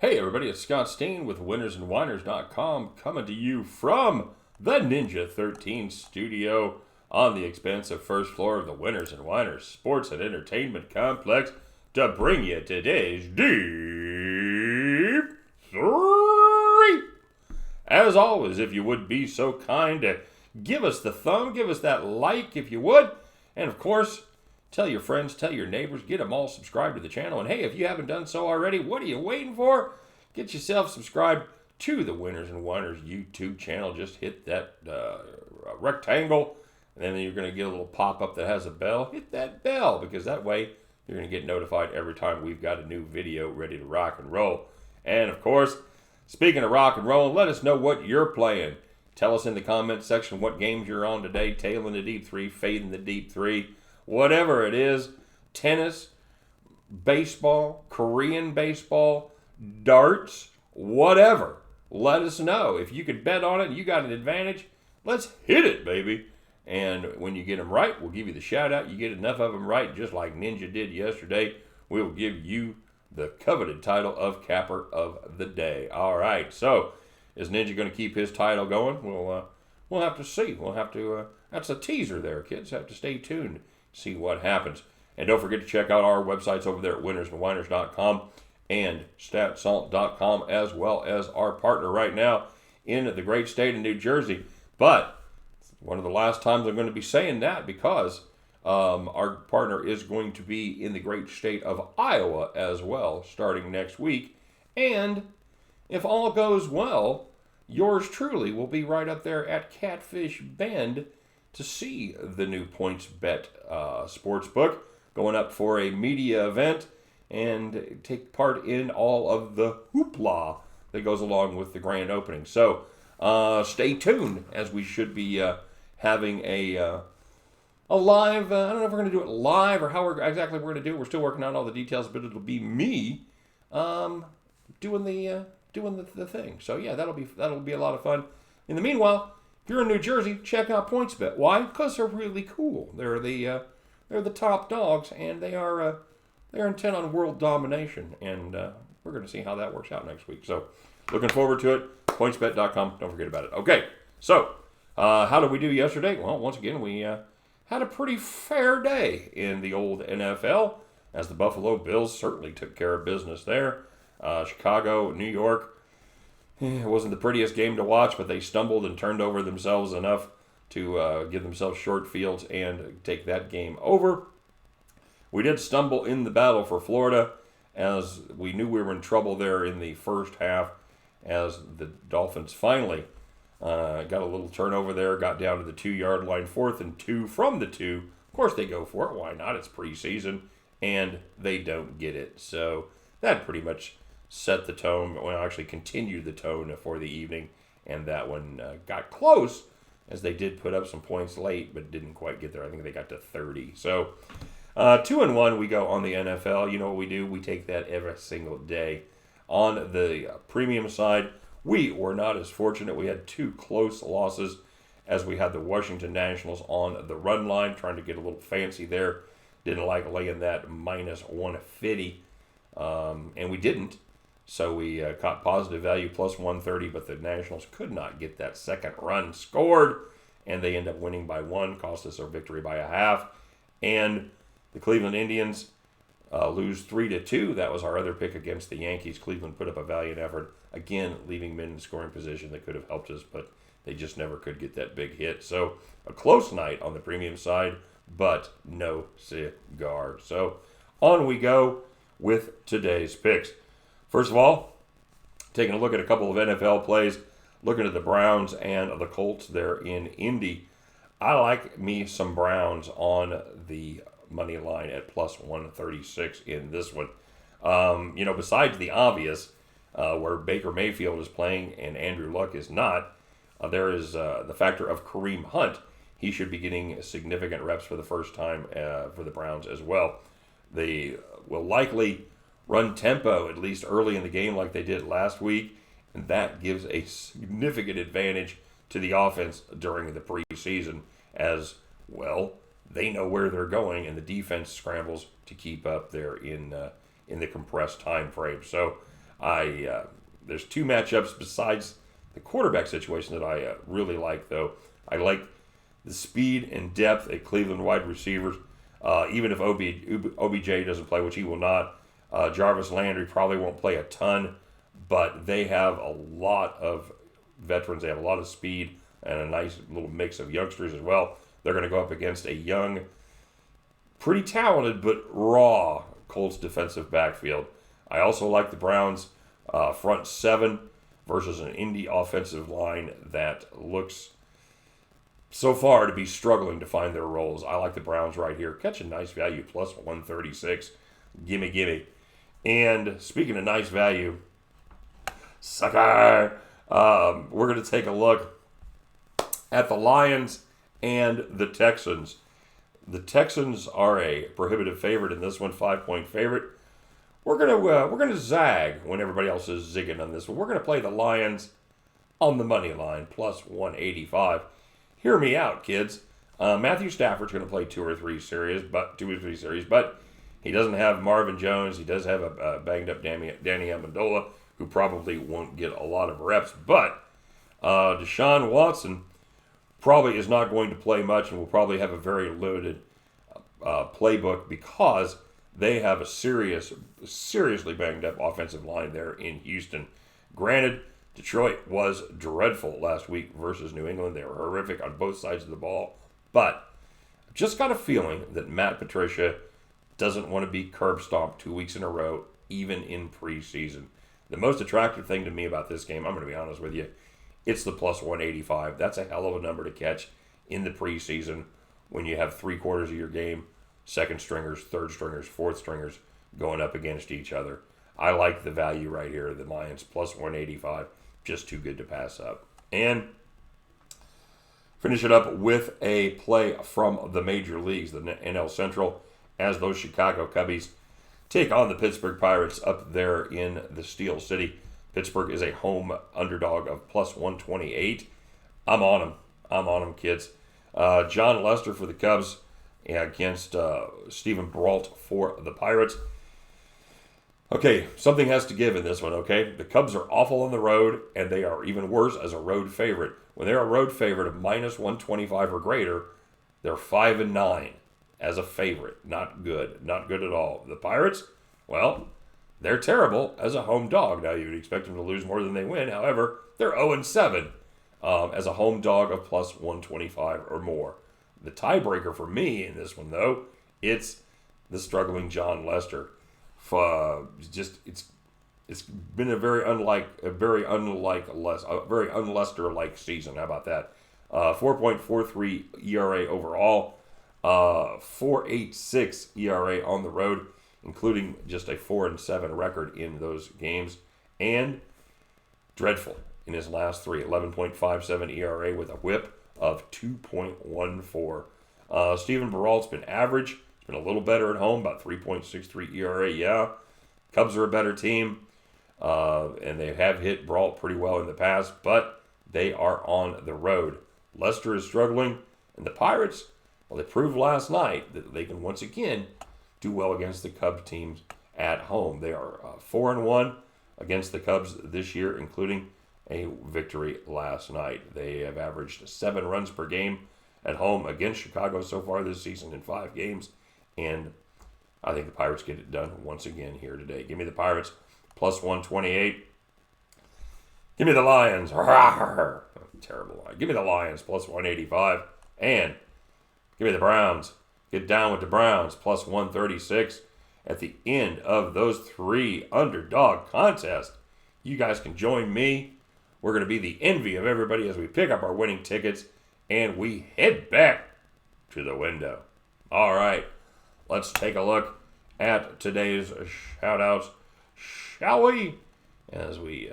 Hey everybody, it's Scott Steen with winnersandwhiners.com coming to you from the Ninja 13 studio on the expansive first floor of the Winners and Whiners Sports and Entertainment Complex to bring you today's Deep-3. As always, if you would be so kind to give us the thumb, give us that like if you would, and of course, tell your friends, tell your neighbors, get them all subscribed to the channel. And hey, if you haven't done so already, what are you waiting for? Get yourself subscribed to the Winners and Whiners YouTube channel. Just hit that rectangle, and then you're going to get a little pop-up that has a bell. Hit that bell, because that way you're going to get notified every time we've got a new video ready to rock and roll. And of course, speaking of rock and roll, let us know what you're playing. Tell us in the comment section what games you're on today. Tailing the Deep-3, fading the Deep-3. Whatever it is, tennis, baseball, Korean baseball, darts, whatever. Let us know. If you could bet on it and you got an advantage, let's hit it, baby. And when you get them right, we'll give you the shout out. You get enough of them right, just like Ninja did yesterday, we'll give you the coveted title of Capper of the Day. All right, so is Ninja going to keep his title going? We'll have to see. We'll have to, that's a teaser there, kids. Have to stay tuned. See what happens. And don't forget to check out our websites over there at winnersandwhiners.com and statsalt.com, as well as our partner right now in the great state of New Jersey. But one of the last times I'm going to be saying that, because our partner is going to be in the great state of Iowa as well starting next week. And if all goes well, yours truly will be right up there at Catfish Bend to see the new PointsBet sportsbook, going up for a media event and take part in all of the hoopla that goes along with the grand opening. So stay tuned, as we should be having a live, I don't know if we're going to do it live or how exactly we're going to do it. We're still working out all the details, but it'll be me doing the thing. So yeah, that'll be a lot of fun. In the meanwhile, if you're in New Jersey, check out PointsBet. Why? Because they're really cool. They're the top dogs, and they're intent on world domination. And we're going to see how that works out next week. So looking forward to it. PointsBet.com. Don't forget about it. Okay. So how did we do yesterday? Well, once again, we had a pretty fair day in the old NFL, as the Buffalo Bills certainly took care of business there. Chicago, New York. It wasn't the prettiest game to watch, but they stumbled and turned over themselves enough to give themselves short fields and take that game over. We did stumble in the battle for Florida, as we knew we were in trouble there in the first half, as the Dolphins finally got a little turnover there, got down to the 2-yard line, 4th and 2 from the 2. Of course they go for it. Why not? It's preseason, and they don't get it. So that pretty much set the tone, well, actually continued the tone for the evening, and that one got close, as they did put up some points late, but didn't quite get there. I think they got to 30. So 2-1 we go on the NFL. You know what we do? We take that every single day. On the premium side, we were not as fortunate. We had 2 close losses, as we had the Washington Nationals on the run line, trying to get a little fancy there. Didn't like laying that minus 150, and we didn't. So we caught positive value plus 130, but the Nationals could not get that second run scored, and they end up winning by 1, cost us our victory by a half. And the Cleveland Indians lose 3-2. That was our other pick against the Yankees. Cleveland put up a valiant effort, again leaving men in scoring position that could have helped us, but they just never could get that big hit. So a close night on the premium side, but no cigar. So on we go with today's picks. First of all, taking a look at a couple of NFL plays, looking at the Browns and the Colts there in Indy. I like me some Browns on the money line at plus 136 in this one. Besides the obvious, where Baker Mayfield is playing and Andrew Luck is not, there is the factor of Kareem Hunt. He should be getting significant reps for the first time for the Browns as well. They will likely run tempo, at least early in the game, like they did last week, and that gives a significant advantage to the offense during the preseason, as well they know where they're going, and the defense scrambles to keep up there in the compressed time frame. So There's two matchups besides the quarterback situation that I really like, though. I like the speed and depth at Cleveland wide receivers. Even if OBJ doesn't play, which he will not, Jarvis Landry probably won't play a ton, but they have a lot of veterans. They have a lot of speed and a nice little mix of youngsters as well. They're going to go up against a young, pretty talented, but raw Colts defensive backfield. I also like the Browns' front seven versus an Indy offensive line that looks so far to be struggling to find their roles. I like the Browns right here. Catch a nice value, plus 136. Gimme. And speaking of nice value, sucker, we're going to take a look at the Lions and the Texans. The Texans are a prohibitive favorite in this one, 5-point favorite. We're gonna zag when everybody else is zigging on this one. We're gonna play the Lions on the money line, plus 185. Hear me out, kids. Matthew Stafford's gonna play two or three series, but he doesn't have Marvin Jones. He does have a banged up Danny Amendola, who probably won't get a lot of reps. But Deshaun Watson probably is not going to play much and will probably have a very limited playbook because they have a seriously banged up offensive line there in Houston. Granted, Detroit was dreadful last week versus New England. They were horrific on both sides of the ball. But I've just got a feeling that Matt Patricia doesn't want to be curb stomped 2 weeks in a row, even in preseason. The most attractive thing to me about this game, I'm going to be honest with you, it's the plus 185. That's a hell of a number to catch in the preseason when you have 3/4 of your game, second stringers, third stringers, fourth stringers going up against each other. I like the value right here. The Lions plus 185, just too good to pass up. And finish it up with a play from the major leagues, the NL Central, as those Chicago Cubbies take on the Pittsburgh Pirates up there in the Steel City. Pittsburgh is a home underdog of plus 128. I'm on them, kids. John Lester for the Cubs against Stephen Brault for the Pirates. Okay, something has to give in this one, okay? The Cubs are awful on the road, and they are even worse as a road favorite. When they're a road favorite of minus 125 or greater, they're 5-9 as a favorite. Not good at all. The Pirates, well, they're terrible as a home dog. Now, you would expect them to lose more than they win. However, they're 0-7 as a home dog of plus 125 or more. The tiebreaker for me in this one, though, it's the struggling John Lester. It's been a very un-Lester-like season. How about that? 4.43 ERA overall, 4.86 ERA on the road, including just a 4-7 record in those games, and dreadful in his last three, 11.57 ERA with a whip of 2.14. Stephen Brault's been average. He's been a little better at home, about 3.63 ERA. Yeah, Cubs are a better team, and they have hit Brault pretty well in the past, but they are on the road. Lester is struggling, and the Pirates, well, they proved last night that they can once again do well against the Cubs teams at home. They are 4-1 against the Cubs this year, including a victory last night. They have averaged 7 runs per game at home against Chicago so far this season in 5 games, and I think the Pirates get it done once again here today. Give me the Pirates plus 128. Give me the Lions. Terrible line. Give me the Lions plus 185. And give me the Browns. Get down with the Browns plus 136. At the end of those 3 underdog contests, you guys can join me. We're going to be the envy of everybody as we pick up our winning tickets and we head back to the window. All right, let's take a look at today's shout-outs, shall we? As we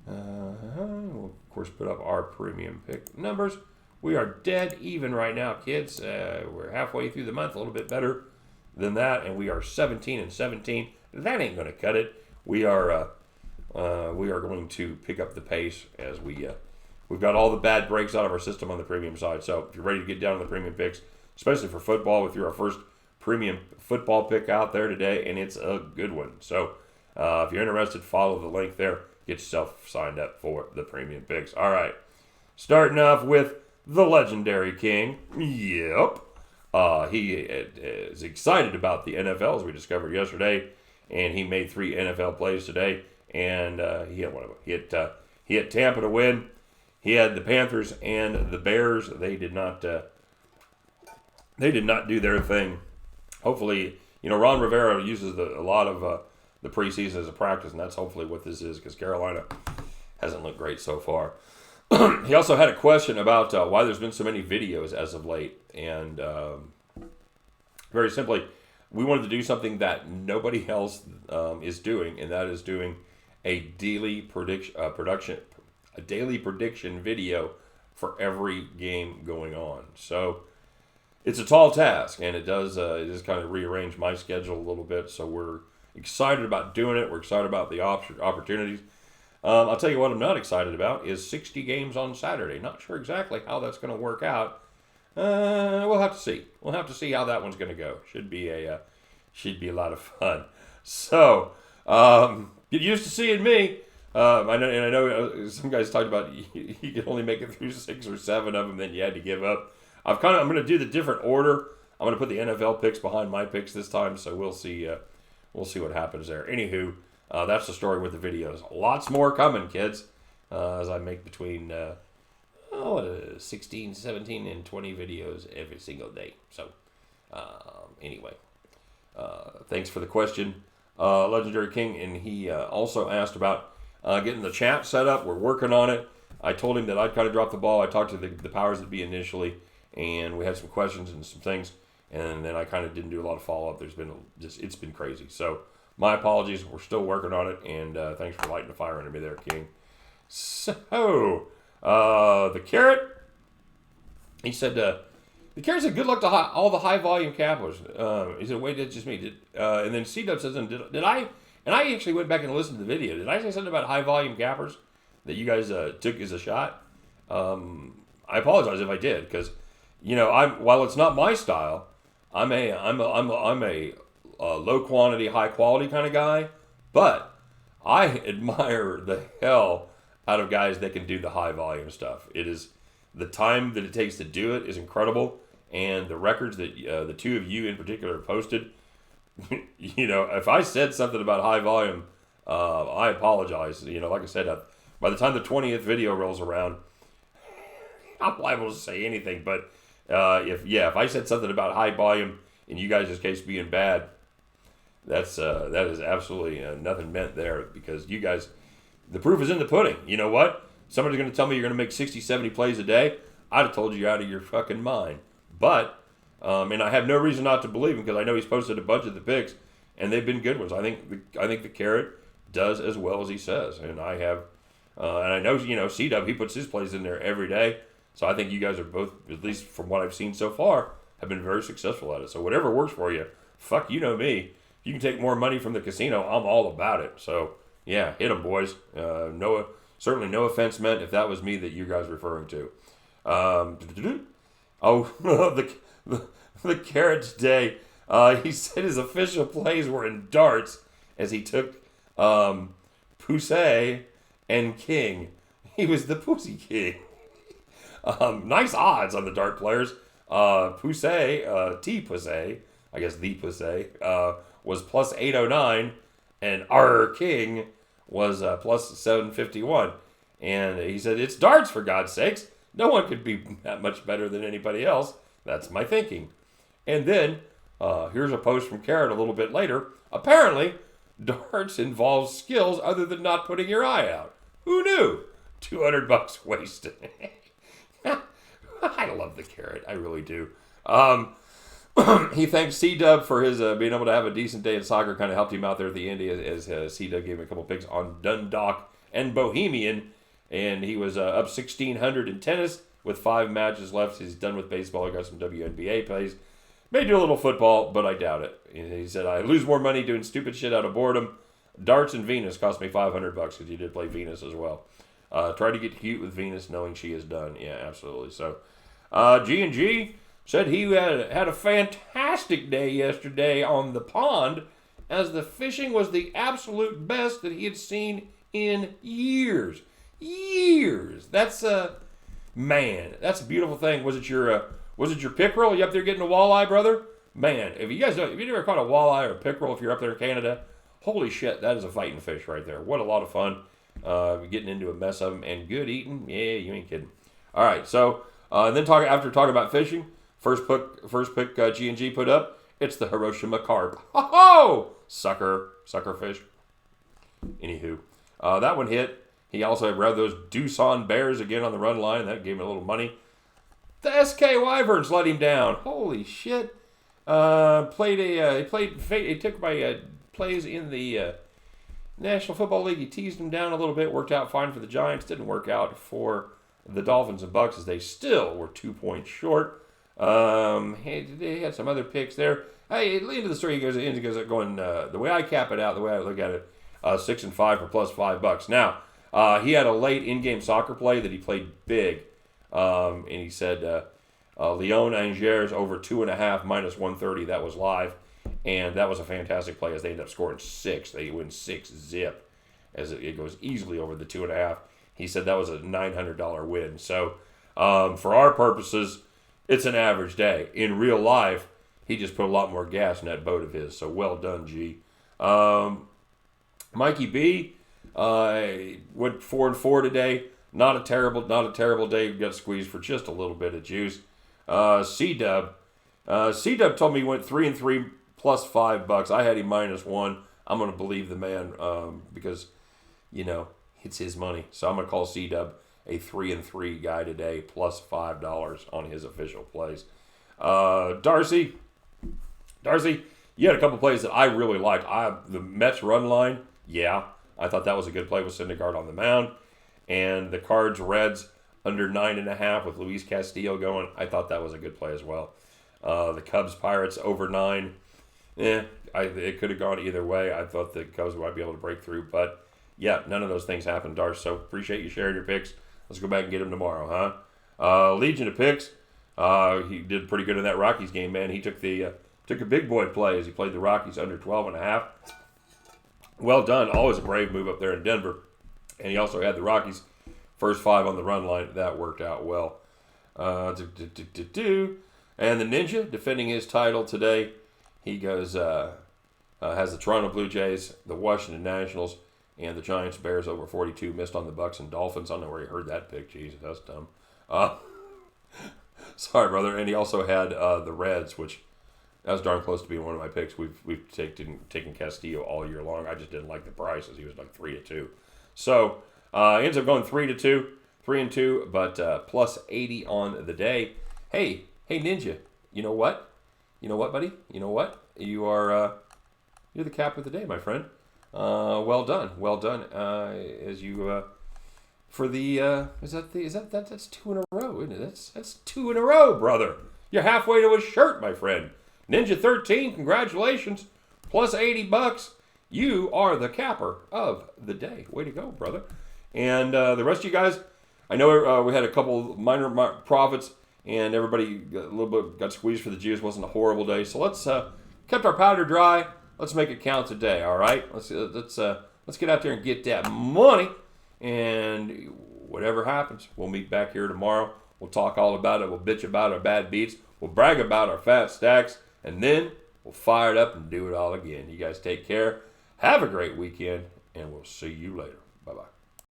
we'll, of course, put up our premium pick numbers. We are dead even right now, kids. We're halfway through the month, a little bit better than that, and we are 17-17. That ain't going to cut it. We are going to pick up the pace as we've got all the bad breaks out of our system on the premium side. So if you're ready to get down to the premium picks, especially for football, if you're our first premium football pick out there today, and it's a good one. So if you're interested, follow the link there. Get yourself signed up for the premium picks. All right. Starting off with the legendary King. Yep. He is excited about the NFL, as we discovered yesterday, and he made 3 NFL plays today, and he had one of them. He hit Tampa to win. He had the Panthers and the Bears. They did not do their thing. Hopefully, Ron Rivera uses a lot of the preseason as a practice, and that's hopefully what this is, because Carolina hasn't looked great so far. He also had a question about why there's been so many videos as of late, and very simply, we wanted to do something that nobody else is doing, and that is doing a daily prediction video for every game going on. So it's a tall task, and it does kind of rearrange my schedule a little bit. So we're excited about doing it. We're excited about the opportunities. I'll tell you what I'm not excited about is 60 games on Saturday. Not sure exactly how that's going to work out. We'll have to see. We'll have to see how that one's going to go. Should be a lot of fun. So get used to seeing me. I know some guys talked about you could only make it through 6 or 7 of them, then you had to give up. I'm going to do the different order. I'm going to put the NFL picks behind my picks this time, so we'll see what happens there. Anywho, that's the story with the videos. Lots more coming, kids, as I make between 16, 17, and 20 videos every single day. So anyway, thanks for the question, Legendary King. And he also asked about getting the chat set up. We're working on it. I told him that I'd kind of dropped the ball. I talked to the powers that be initially, and we had some questions and some things, and then I kind of didn't do a lot of follow-up. It's been crazy. So my apologies. We're still working on it, and thanks for lighting the fire under me there, King. So the Carrot, he said, the Carrot said, good luck to all the high-volume cappers. He said, wait, that's just me. And then C-Dub says, did I... And I actually went back and listened to the video. Did I say something about high-volume cappers that you guys took as a shot? I apologize if I did, because while it's not my style, I'm a low quantity, high quality kind of guy. But I admire the hell out of guys that can do the high volume stuff. It is the time that it takes to do it is incredible, and the records that the two of you in particular posted. If I said something about high volume, I apologize. Like I said, by the time the 20th video rolls around, I'm liable to say anything. But if I said something about high volume in you guys' case being bad, that is absolutely nothing meant there, because you guys, the proof is in the pudding. You know what? Somebody's going to tell me you're going to make 60, 70 plays a day. I'd have told you you're out of your fucking mind. But and I have no reason not to believe him, because I know he's posted a bunch of the picks, and they've been good ones. I think the Carrot does as well as he says, and I have, and I know C-Dub, he puts his plays in there every day. So I think you guys are both, at least from what I've seen so far, have been very successful at it. So whatever works for you, fuck, me. If you can take more money from the casino, I'm all about it. So yeah, hit them, boys. Certainly no offense meant if that was me that you guys are referring to. The Carrot today, he said his official plays were in darts as he took Pussy and King. He was the Pussy King. Nice odds on the dart players. Pussy, T-Pussy, I guess the Pussy, was plus 809, and our King was plus 751. And he said, it's darts, for God's sakes. No one could be that much better than anybody else. That's my thinking. And then, here's a post from Carrot a little bit later. Apparently, darts involves skills other than not putting your eye out. Who knew? $200 wasted. I love the Carrot. I really do. He thanks C-Dub for his being able to have a decent day in soccer. Kind of helped him out there at the end as C-Dub gave him a couple picks on Dundalk and Bohemian. And he was up 1,600 in tennis with 5 matches left. He's done with baseball. He got some WNBA plays. May do a little football, but I doubt it. And he said, I lose more money doing stupid shit out of boredom. Darts and Venus cost me $500 because he did play Venus as well. Try to get cute with Venus knowing she is done. Yeah, absolutely. So, G&G, said he had a fantastic day yesterday on the pond, as the fishing was the absolute best that he had seen in years. Years. That's man, that's a beautiful thing. Was it your pickerel? You up there getting a walleye, brother? Man, if you never caught a walleye or a pickerel, if you're up there in Canada, holy shit, that is a fighting fish right there. What a lot of fun. Getting into a mess of them and good eating. Yeah, you ain't kidding. All right, so then after talking about fishing, first pick G&G put up. It's the Hiroshima carp. Ho-ho! Sucker fish. Anywho, that one hit. He also had those Doosan Bears again on the run line. That gave him a little money. The SK Wyverns let him down. Holy shit. He took my plays in the National Football League. He teased him down a little bit. Worked out fine for the Giants. Didn't work out for the Dolphins and Bucks, as they still were 2 points short. They had some other picks there. Hey, at the end of the story, he goes going, the way I cap it out, the way I look at it, 6-5 for plus $5. Now, he had a late in-game soccer play that he played big. And he said, Lyon Angers over 2.5 minus 130. That was live. And that was a fantastic play, as they ended up scoring 6. They win 6-zip, as it goes easily over the 2.5. He said that was a $900 win. So, for our purposes, it's an average day. In real life, he just put a lot more gas in that boat of his. So well done, G. Mikey B went 4-4 today. Not a terrible day. Got squeezed for just a little bit of juice. C-Dub told me he went 3-3 plus $5. I had him -1. I'm gonna believe the man because it's his money. So I'm gonna call C-Dub a 3-3 guy today, plus $5 on his official plays. Darcy, you had a couple plays that I really liked. The Mets run line, yeah, I thought that was a good play with Syndergaard on the mound. And the Cards Reds under 9.5 with Luis Castillo going, I thought that was a good play as well. The Cubs Pirates over 9, it could have gone either way. I thought the Cubs might be able to break through, but yeah, none of those things happened, Darcy. So appreciate you sharing your picks. Let's go back and get them tomorrow, huh? Legion of picks. He did pretty good in that Rockies game, man. He took a big boy play as he played the Rockies under 12.5. Well done. Always a brave move up there in Denver. And he also had the Rockies first 5 on the run line. That worked out well. And the Ninja defending his title today. He goes has the Toronto Blue Jays, the Washington Nationals, and the Giants Bears over 42. Missed on the Bucks and Dolphins. I don't know where he heard that pick. Jesus, that's dumb. Sorry, brother. And he also had the Reds, which that was darn close to being one of my picks. We've taken Castillo all year long. I just didn't like the prices. He was like 3-2. So ends up going 3-2, but plus 80 on the day. Hey, Ninja. You know what? Buddy? You know what? You're the cap of the day, my friend. Well done. As you for the that's 2 in a row, isn't it? That's 2 in a row, brother. You're halfway to a shirt, my friend. Ninja 13, congratulations. Plus $80. You are the capper of the day. Way to go, brother. And the rest of you guys, I know we had a couple minor profits, and everybody a little bit got squeezed for the juice. It wasn't a horrible day. So let's kept our powder dry. Let's make it count today, all right? Let's get out there and get that money. And whatever happens, we'll meet back here tomorrow. We'll talk all about it. We'll bitch about our bad beats. We'll brag about our fat stacks. And then we'll fire it up and do it all again. You guys take care. Have a great weekend. And we'll see you later. Bye-bye.